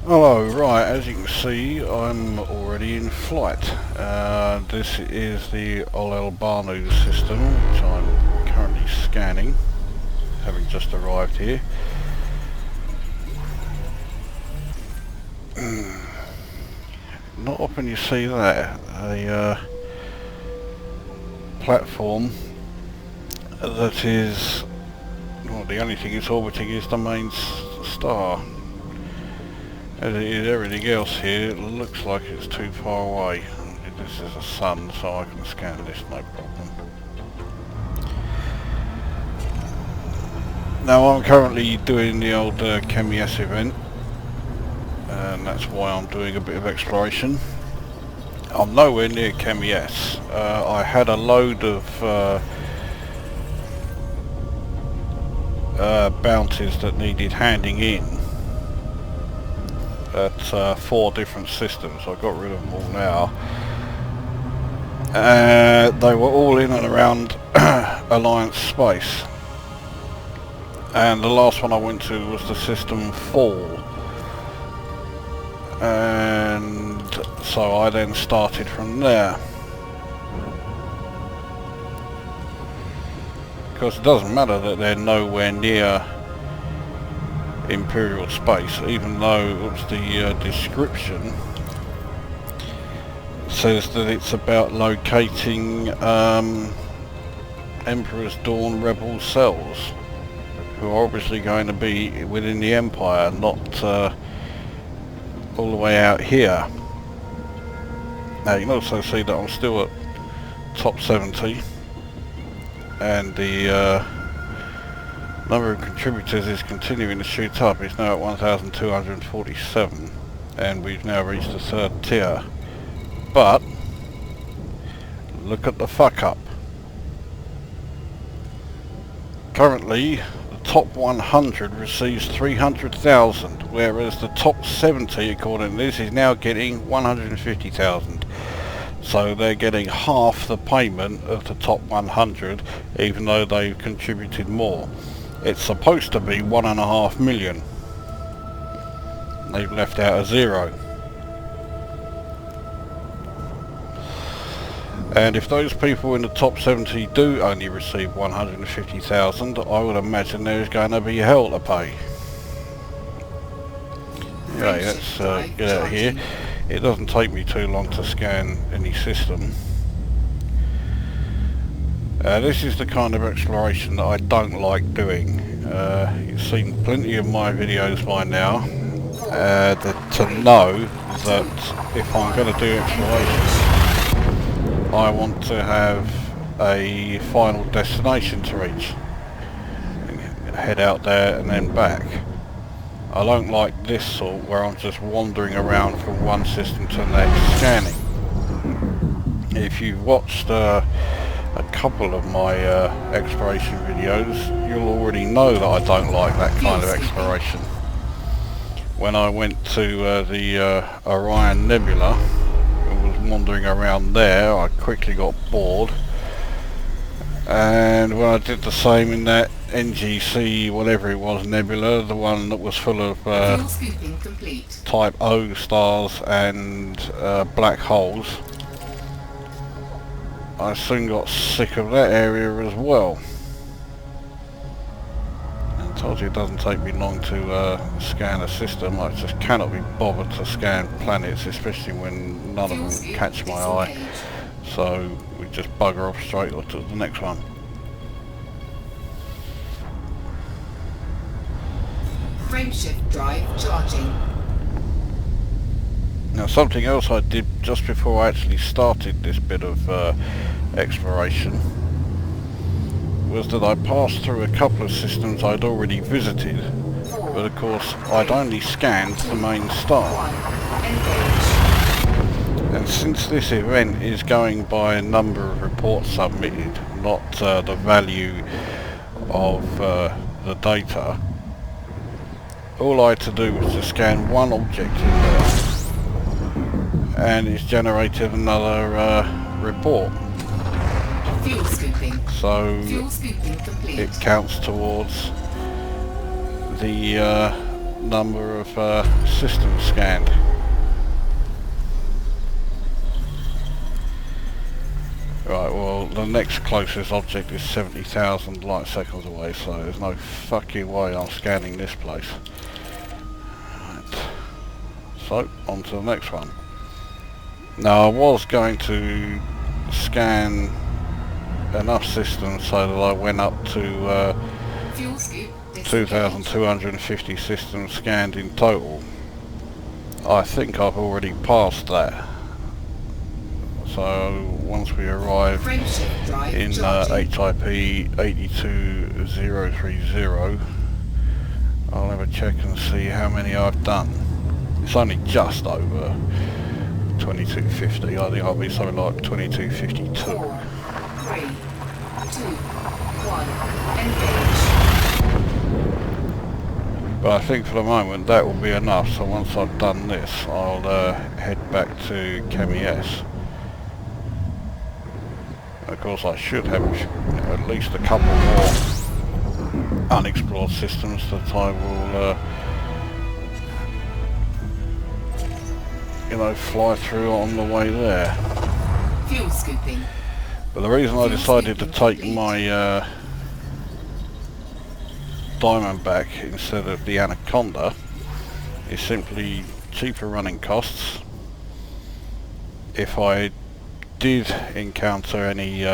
Hello, right, as you can see I'm already in flight. This is the Banu system which I'm currently scanning, having just arrived here. Not often you see that, a platform that is, well, the only thing it's orbiting is the main star. As it is everything else here, it looks like it's too far away. This is the sun, so I can scan this no problem. Now I'm currently doing the old Cemiess event, and that's why I'm doing a bit of exploration. I'm nowhere near Cemiess. I had a load of bounties that needed handing in at 4 different systems. I got rid of them all now. They were all in and around Alliance space, and the last one I went to was the system Fall, and so I then started from there, because it doesn't matter that they're nowhere near Imperial space, even though the description says that it's about locating Emperor's Dawn rebel cells, who are obviously going to be within the Empire, not all the way out here. Now you can also see that I'm still at top 70, and the number of contributors is continuing to shoot up. It's now at 1,247, and we've now reached the 3rd tier. But look at the fuck up. Currently the top 100 receives 300,000, whereas the top 70 according to this is now getting 150,000. So they're getting half the payment of the top 100, even though they've contributed more. It's supposed to be 1.5 million. They've left out a 0. And if those people in the top 70 do only receive 150,000, I would imagine there's going to be hell to pay. Okay, let's get out of here. It doesn't take me too long to scan any system. This is the kind of exploration that I don't like doing. You've seen plenty of my videos by now to know that if I'm going to do exploration, I want to have a final destination to reach. Head out there and then back. I don't like this sort where I'm just wandering around from one system to the next scanning. If you've watched a couple of my exploration videos, you'll already know that I don't like that kind of exploration. When I went to the Orion Nebula and was wandering around there, I quickly got bored, and when I did the same in that NGC whatever it was nebula, the one that was full of type O stars and black holes, I soon got sick of that area as well. I told you it doesn't take me long to scan a system. I just cannot be bothered to scan planets, especially when none of them catch my eye. So we just bugger off straight to the next one. Frameshift drive charging. Now something else I did just before I actually started this bit of exploration was that I passed through a couple of systems I'd already visited, but of course I'd only scanned the main star. And since this event is going by a number of reports submitted, not the value of the data, all I had to do was to scan one object in there, and it's generated another report. Fuel scooping. So Fuel scooping complete. it counts towards the number of systems scanned. Right, well, the next closest object is 70,000 light seconds away, so there's no fucking way I'm scanning this place. Right. So, on to the next one. Now, I was going to scan enough systems so that I went up to 2,250 systems scanned in total. I think I've already passed that. So once we arrive in HIP 82030, I'll have a check and see how many I've done. It's only just over 2250. I think I'll be something like 2252. 4, 3, 2, 1, engage. But I think for the moment that will be enough, so once I've done this I'll head back to Cemiess. Of course I should have at least a couple more unexplored systems that I will you know, fly through on the way there. Fuel scooping. But the reason I decided to take my Diamondback instead of the Anaconda is simply cheaper running costs. If I did encounter any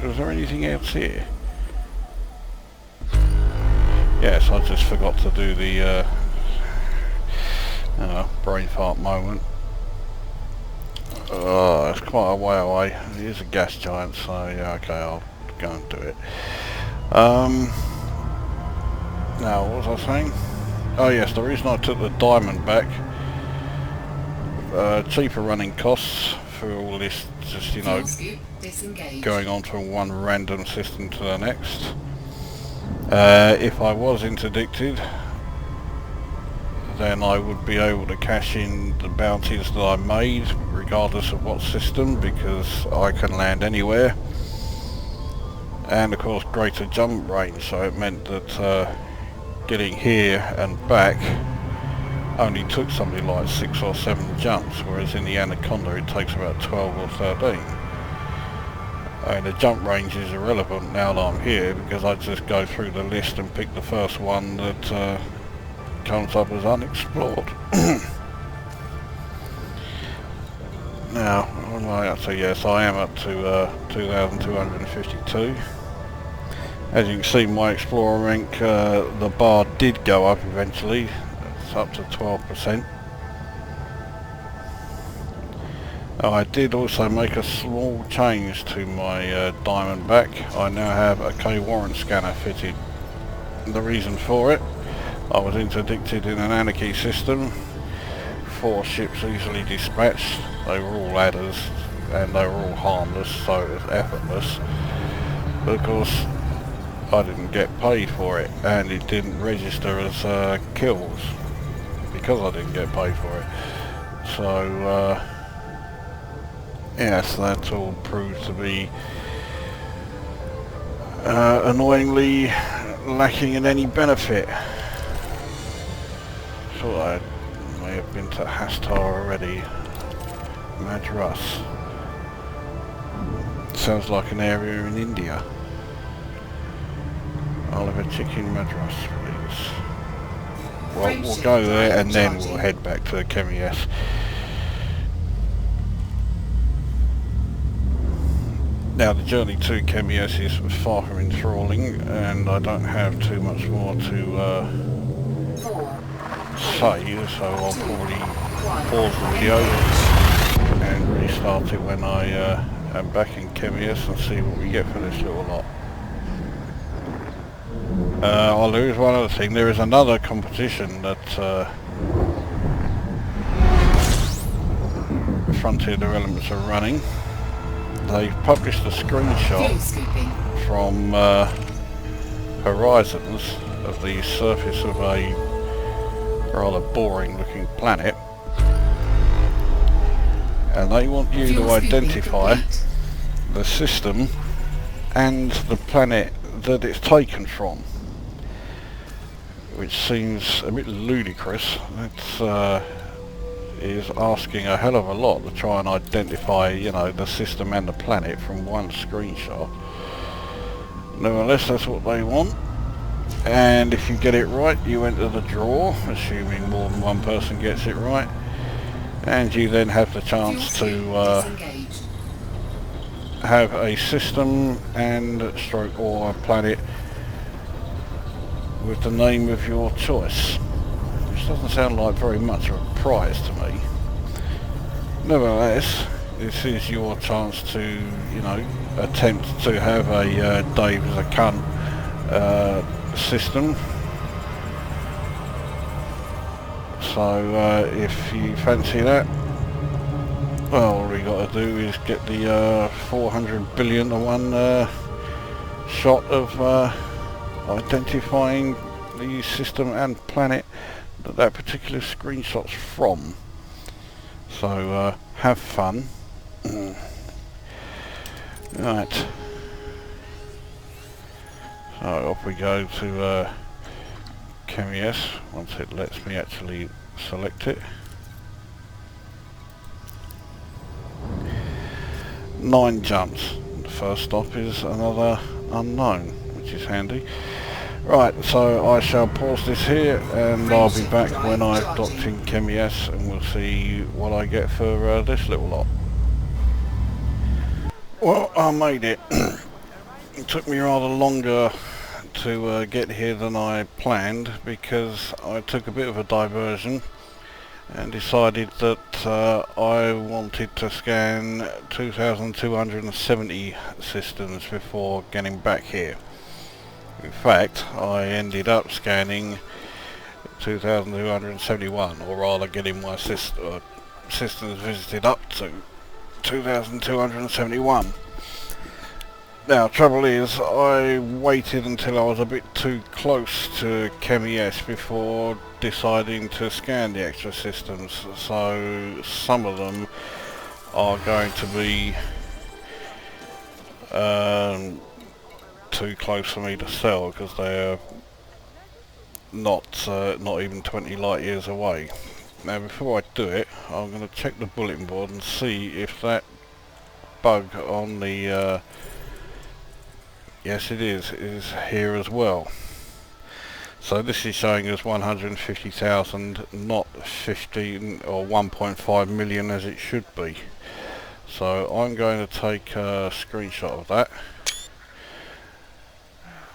was there anything else here? Yes, I just forgot to do the brain fart moment. It's quite a way away. It is a gas giant, so yeah, okay, I'll go and do it. Now, what was I saying? Oh yes, the reason I took the Diamondback, cheaper running costs for all this, just, you know, going on from one random system to the next. If I was interdicted, then I would be able to cash in the bounties that I made, regardless of what system, because I can land anywhere. And of course greater jump range, so it meant that getting here and back only took something like 6 or 7 jumps, whereas in the Anaconda it takes about 12 or 13. And the jump range is irrelevant now that I'm here, because I just go through the list and pick the first one that comes up as unexplored. Now, what am I up to? Yes, I am up to 2,252. As you can see, my Explorer rank, the bar did go up eventually. It's up to 12%. I did also make a small change to my Diamondback. I now have a K-Warrant scanner fitted. The reason for it, I was interdicted in an Anarchy system. 4 ships easily dispatched. They were all adders and they were all harmless, so it was effortless. But of course I didn't get paid for it, and it didn't register as kills because I didn't get paid for it. So yes, that all proved to be annoyingly lacking in any benefit. Thought I may have been to Hastar already. Madras. Sounds like an area in India. I'll have a chicken Madras, please. Well, we'll go there and then we'll head back to Cemiess. Now the journey to Cemiess is far from enthralling, and I don't have too much more to say, so I'll probably pause the video and restart it when I am back in Cemiess and see what we get for this little lot. Oh, there is one other thing. There is another competition that Frontier Developments are running. They've published a screenshot from Horizons of the surface of a rather boring looking planet, and they want you to identify the system and the planet that it's taken from, which seems a bit ludicrous. That is asking a hell of a lot to try and identify, you know, the system and the planet from one screenshot. Nevertheless, that's what they want, and if you get it right, you enter the draw, assuming more than one person gets it right, and you then have the chance to have a system and stroke or a planet with the name of your choice, which doesn't sound like very much of a prize to me. Nevertheless, this is your chance to, you know, attempt to have a Dave is a cunt system. So if you fancy that, well, all we got to do is get the 400 billion to one shot of identifying the system and planet that that particular screenshot's from. So have fun. Right. So off we go to Cemiess once it lets me actually select it. 9 jumps. The first stop is another unknown, which is handy. Right, so I shall pause this here and I'll be back when I've docked in Cemiess, and we'll see what I get for this little lot. Well, I made it. It took me rather longer to get here than I planned, because I took a bit of a diversion and decided that I wanted to scan 2,270 systems before getting back here. In fact, I ended up scanning 2,271, or rather getting my systems visited up to 2,271. Now, trouble is, I waited until I was a bit too close to Cemiess before deciding to scan the extra systems, so some of them are going to be too close for me to sell, because they're not even 20 light years away. Now, before I do it, I'm going to check the bulletin board and see if that bug on the yes, it is here as well. So this is showing us 150,000, not 15 or 1.5 million as it should be. So I'm going to take a screenshot of that,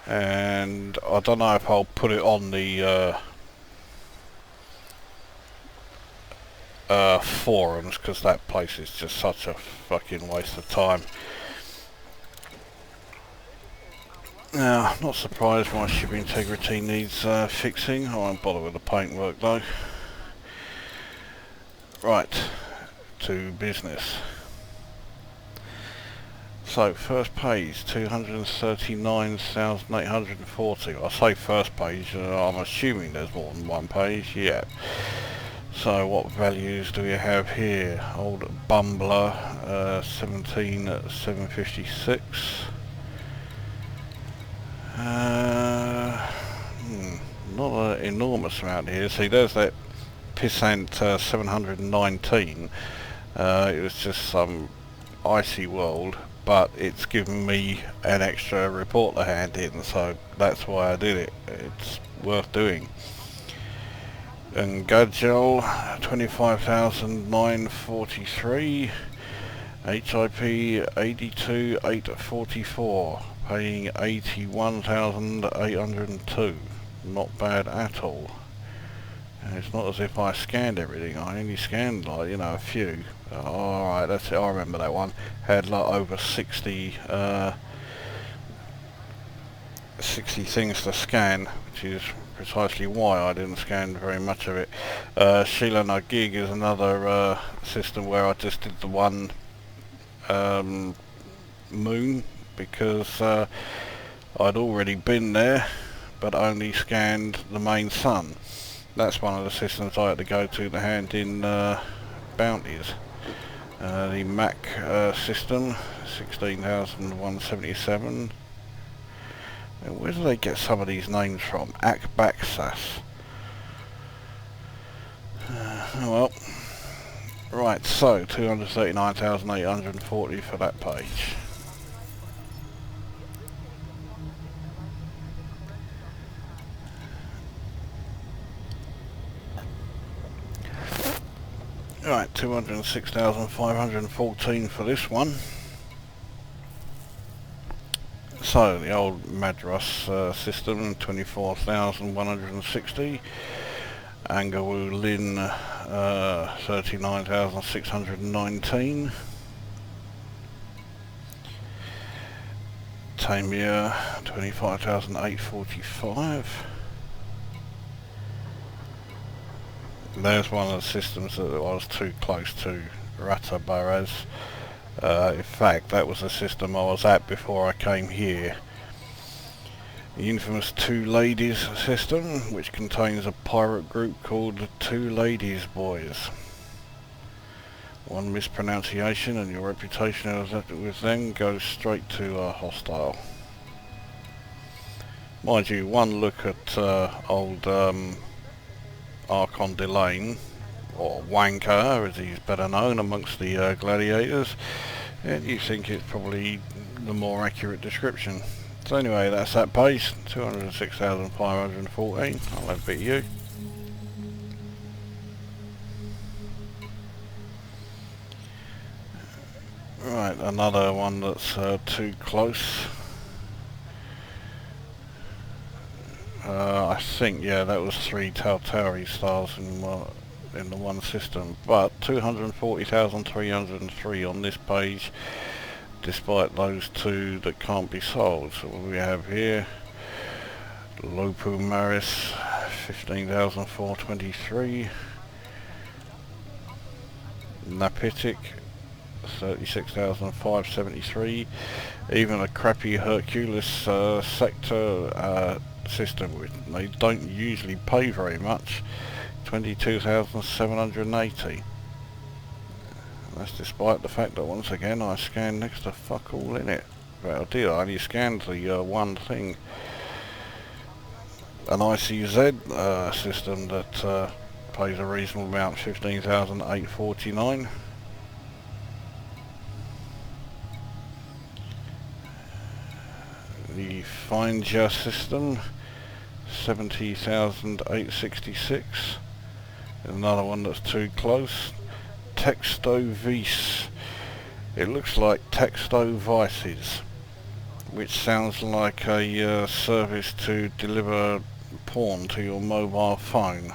and I don't know if I'll put it on the forums, because that place is just such a fucking waste of time. Now, not surprised my ship integrity needs fixing. I won't bother with the paintwork though. Right, to business. So, first page, 239,840. I say first page, I'm assuming there's more than one page, yeah. So, what values do we have here? Old Bumbler, 17,756. Not an enormous amount here. See, there's that Pissant 719. It was just some icy world, but it's given me an extra report to hand in, so that's why I did it. It's worth doing. And Gadgel 25,943. HIP 82,844. Paying 81,802. Not bad at all. And it's not as if I scanned everything. I only scanned, like, you know, a few. Alright, that's it. I remember that one. Had like over 60 things to scan, which is precisely why I didn't scan very much of it. Sheila No Gig is another system where I just did the one moon, because I'd already been there but only scanned the main sun. That's one of the systems I had to go to hand in bounties. The Mac system, 16,177. Where do they get some of these names from? Akbaksas. Oh well. Right, so 239,840 for that page. Right, 206,514 for this one. So the old Madras system, 24,160. Angawoo Lin, 39,619. Cemiess, 25,845. There's one of the systems that I was too close to, Rata Baraz. In fact, that was the system I was at before I came here. The infamous Two Ladies system, which contains a pirate group called the Two Ladies Boys. One mispronunciation and your reputation with them goes straight to hostile. Mind you, one look at old Archon Delane, or Wanker as he's better known amongst the gladiators, and you think it's probably the more accurate description. So anyway, that's that page, 206,514. I'll have a bit of you. Right, another one that's too close. I think, yeah, that was 3 SATA-III stars in the one system, but 240,303 on this page, despite those 2 that can't be sold. So what we have here, Lopu Maris, 15,423, Napitic, 36,573, even a crappy Hercules sector system, which they don't usually pay very much, 22,780. That's despite the fact that once again I scanned next to fuck all in it. But I did, I only scanned the one thing. An ICZ system that pays a reasonable amount, 15,849. The Finja system, 70,866. Another one that's too close. Texto Vice. It looks like Texto Vices, which sounds like a service to deliver porn to your mobile phone.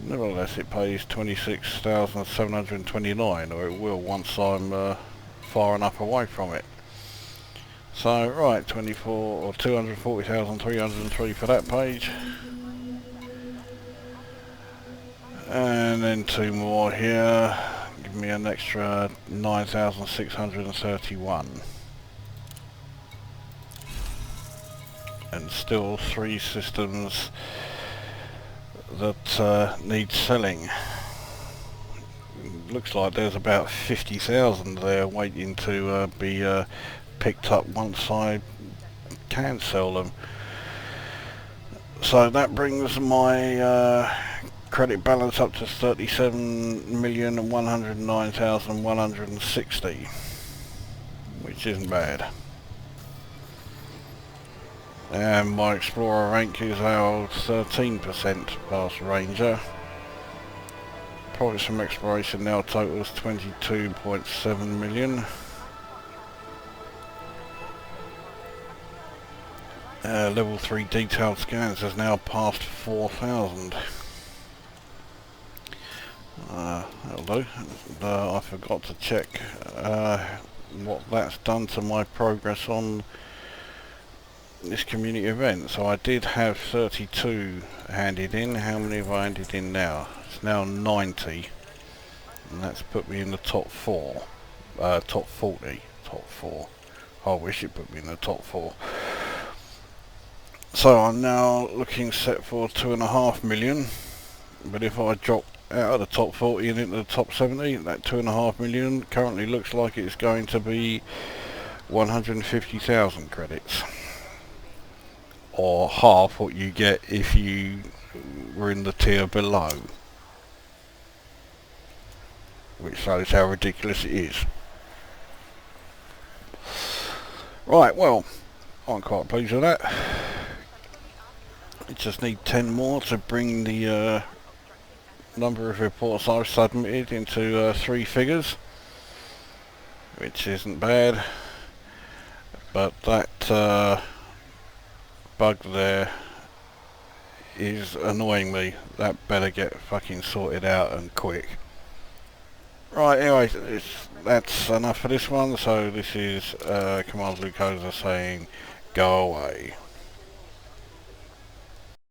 Nevertheless, it pays 26,729, or it will once I'm far enough away from it. So, right, 240,303 for that page. And then 2 more here, give me an extra 9,631. And still 3 systems that need selling. Looks like there's about 50,000 there waiting to be picked up once I can sell them. So that brings my credit balance up to 37,109,160, which isn't bad. And my Explorer rank is our 13% past Ranger. Profits from exploration now totals 22.7 million. Level 3 detailed scans has now passed 4,000. That'll do. I forgot to check what that's done to my progress on this community event. So I did have 32 handed in. How many have I handed in now? It's now 90, and that's put me in the top 4, top 40, top 4. I wish it put me in the top 4. So I'm now looking set for 2.5 million, but if I drop out of the top 40 and into the top 70, that 2.5 million currently looks like it's going to be 150,000 credits. or half what you get if you were in the tier below. Which shows how ridiculous it is. Right, well, I'm quite pleased with that. I just need 10 more to bring the number of reports I've submitted into 3 figures, which isn't bad, but that bug there is annoying me. That better get fucking sorted out and quick. Right, anyway, that's enough for this one. So this is Command Glucosa saying go away.